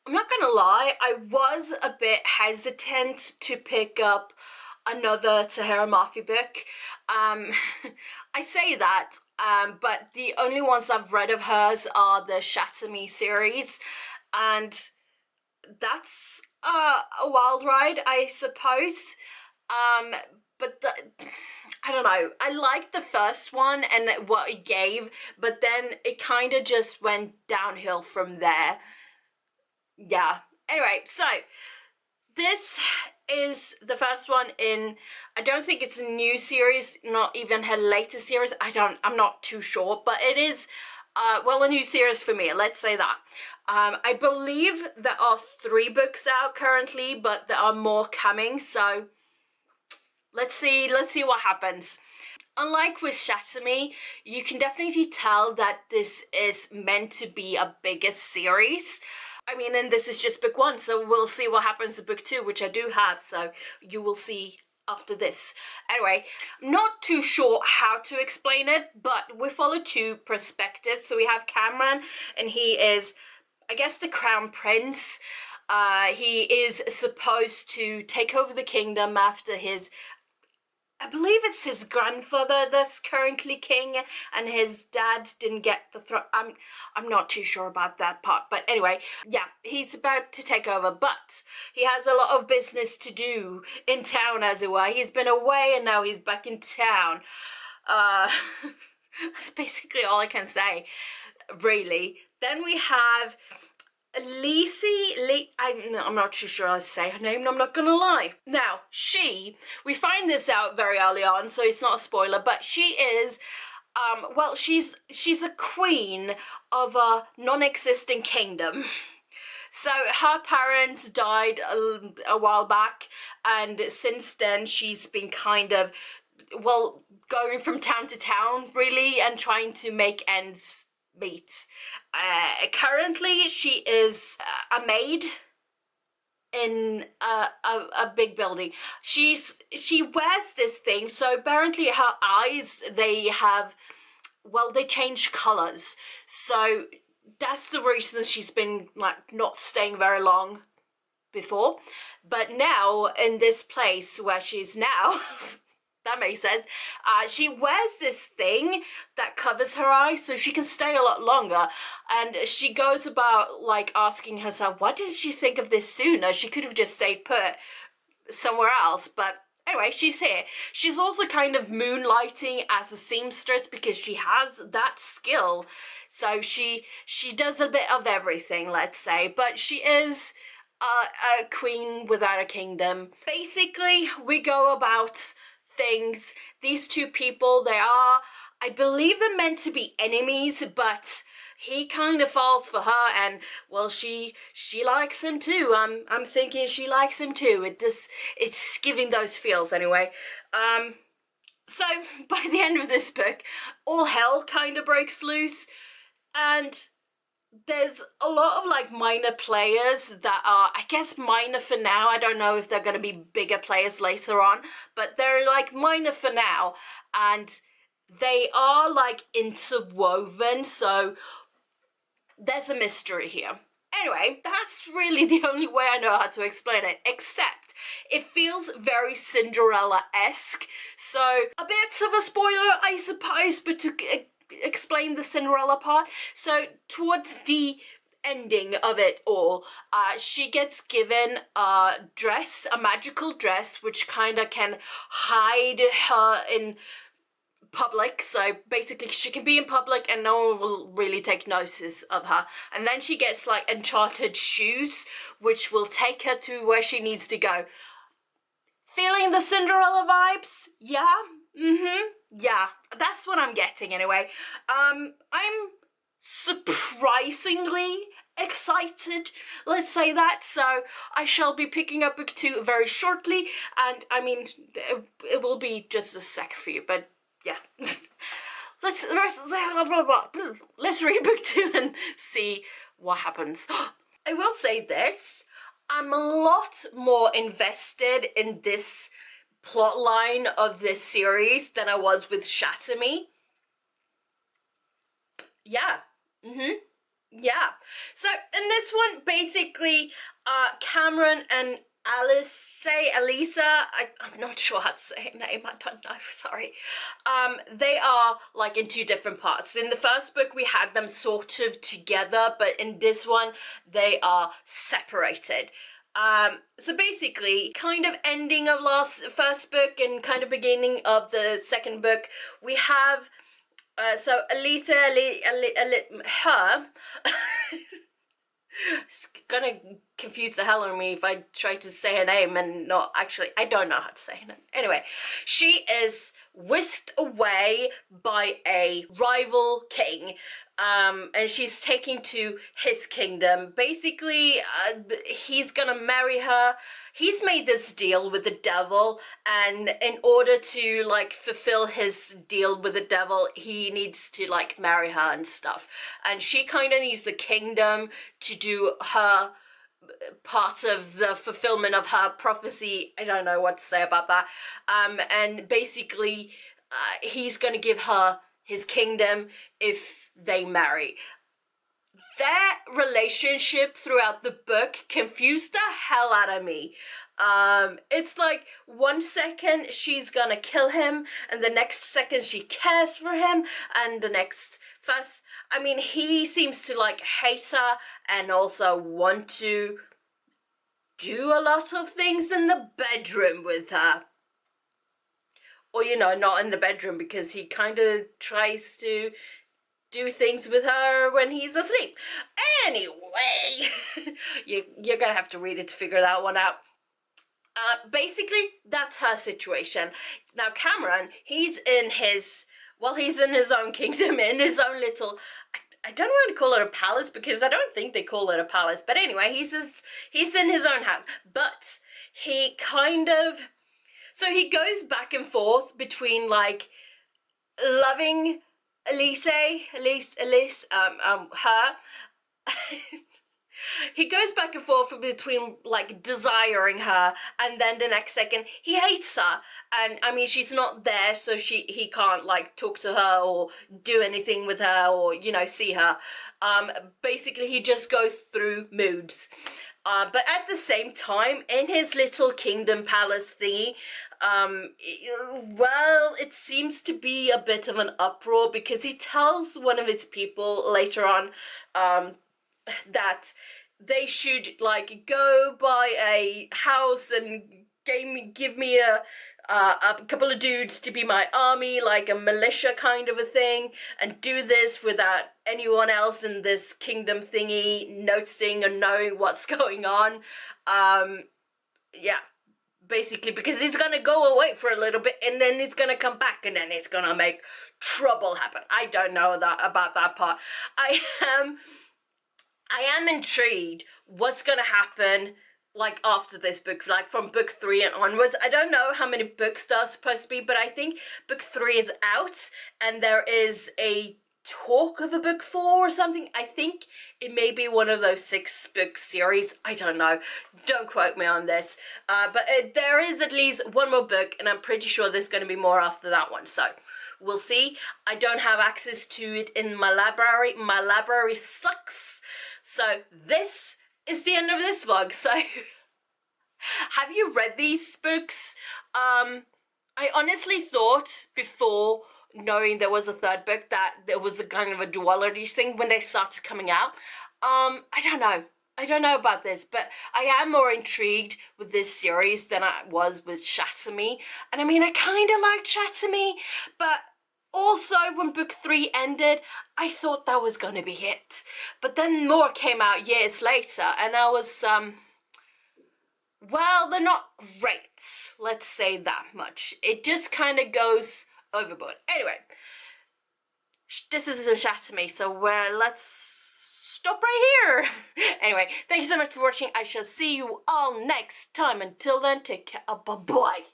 I'm not gonna lie, I was a bit hesitant to pick up another Tahira Mafi book. Um, I say that, but the only ones I've read of hers are the Shatter Me series, and that's a wild ride, I suppose. Um, but I don't know. I liked the first one and what it gave, but then it kind of just went downhill from there. Yeah. Anyway, so this is the first one in, I don't think it's a new series, not even her latest series. I'm not too sure, but it is, well, a new series for me, let's say that. I believe there are 3 books out currently, but there are more coming, so let's see what happens. Unlike with Shatter Me, you can definitely tell that this is meant to be a bigger series. I mean, and this is just book 1, so we'll see what happens to book 2, which I do have, so you will see after this. Anyway, I'm not too sure how to explain it, but we follow 2 perspectives. So we have Kamran, and he is, I guess, the crown prince. He is supposed to take over the kingdom after his, I believe it's his grandfather that's currently king, and his dad didn't get the throne. I'm not too sure about that part, but anyway, yeah, he's about to take over, but he has a lot of business to do in town, as it were. He's been away and now he's back in town. That's basically all I can say, really. Then we have Alizeh, I'm not too sure how to say her name, I'm not gonna lie. Now, we find this out very early on, so it's not a spoiler, but she is, well, she's a queen of a non-existing kingdom. So her parents died a while back, and since then she's been kind of, well, going from town to town, really, and trying to make ends meet. Currently, she is a maid in a big building. She wears this thing, so apparently her eyes, they have, well, they change colors. So that's the reason she's been, like, not staying very long before. But now, in this place where she's now, that makes sense, she wears this thing that covers her eyes so she can stay a lot longer, and she goes about, like, asking herself, why didn't she think of this sooner? She could have just stayed put somewhere else. But anyway, she's here. She's also kind of moonlighting as a seamstress because she has that skill, so she does a bit of everything, let's say, but she is a queen without a kingdom. Basically, we go about things. These 2 people, they are, I believe they're meant to be enemies, but he kind of falls for her, and, well, she likes him too. I'm thinking she likes him too. It's giving those feels anyway. So by the end of this book, all hell kind of breaks loose, and there's a lot of, like, minor players that are, I guess, minor for now. I don't know if they're going to be bigger players later on, but they're, like, minor for now, and they are, like, interwoven, so there's a mystery here. Anyway, that's really the only way I know how to explain it, except it feels very Cinderella-esque, so a bit of a spoiler, I suppose, but to explain the Cinderella part. So towards the ending of it all, she gets given a dress, a magical dress, which kind of can hide her in public. So basically she can be in public and no one will really take notice of her. And then she gets, like, enchanted shoes, which will take her to where she needs to go. Feeling the Cinderella vibes? Yeah? Yeah, that's what I'm getting anyway. I'm surprisingly excited, let's say that, so I shall be picking up book 2 very shortly, and I mean, it will be just a sec for you, but yeah. let's read book 2 and see what happens. I will say this, I'm a lot more invested in this plot line of this series than I was with Shatter Me. Yeah. yeah. So in this one, basically, Kamran and Alizeh, I'm not sure how to say her name, I don't know, sorry. They are like in two different parts. In the first book, we had them sort of together, but in this one, they are separated. So basically, kind of ending of first book and kind of beginning of the second book, we have so Alizeh, her, it's gonna confuse the hell out of me if I try to say her name and not actually, I don't know how to say her name. Anyway, she is whisked away by a rival king, and she's taken to his kingdom. Basically, he's gonna marry her. He's made this deal with the devil, and in order to like fulfill his deal with the devil, he needs to like marry her and stuff. And she kind of needs the kingdom to do her part of the fulfillment of her prophecy. I don't know what to say about that. And basically, he's gonna give her his kingdom if they marry. Their relationship throughout the book confused the hell out of me. It's like 1 second she's gonna kill him, and the next second she cares for him, and the next first, I mean, he seems to like hate her and also want to do a lot of things in the bedroom with her. Or, you know, not in the bedroom, because he kind of tries to do things with her when he's asleep. Anyway, you're gonna have to read it to figure that one out. Basically, that's her situation. Now, Kamran, he's in his own kingdom, in his own little, I don't want to call it a palace, because I don't think they call it a palace, but anyway, he's in his own house, but he kind of, so he goes back and forth between like loving Alizeh, her. He goes back and forth between like desiring her, and then the next second he hates her. And I mean, she's not there, so he can't like talk to her or do anything with her, or you know, see her. Basically, he just goes through moods. But at the same time, in his little kingdom palace thingy, well, it seems to be a bit of an uproar, because he tells one of his people later on that they should like go buy a house and give me a couple of dudes to be my army, like a militia kind of a thing, and do this without anyone else in this kingdom thingy noticing or knowing what's going on. Yeah, basically, because he's gonna go away for a little bit, and then he's gonna come back, and then it's gonna make trouble happen. I don't know about that part. I am intrigued what's gonna happen like after this book, like from book 3 and onwards. I don't know how many books there are supposed to be, but I think book 3 is out, and there is a talk of a book 4 or something. I think it may be one of those 6 book series. I don't know. Don't quote me on this. But there is at least one more book, and I'm pretty sure there's going to be more after that one. So we'll see. I don't have access to it in my library. My library sucks. So this is the end of this vlog. So have you read these books? I honestly thought before knowing there was a third book that there was a kind of a duality thing when they started coming out. I don't know about this, but I am more intrigued with this series than I was with Shatter Me. And I mean, I kind of liked Shatter Me, but also when book 3 ended, I thought that was going to be it. But then more came out years later, and I was, well, they're not great. Let's say that much. It just kind of goes overboard. Anyway, this is a Shatter Me, so let's stop right here. Anyway, thank you so much for watching. I shall see you all next time. Until then, take care. Bye-bye.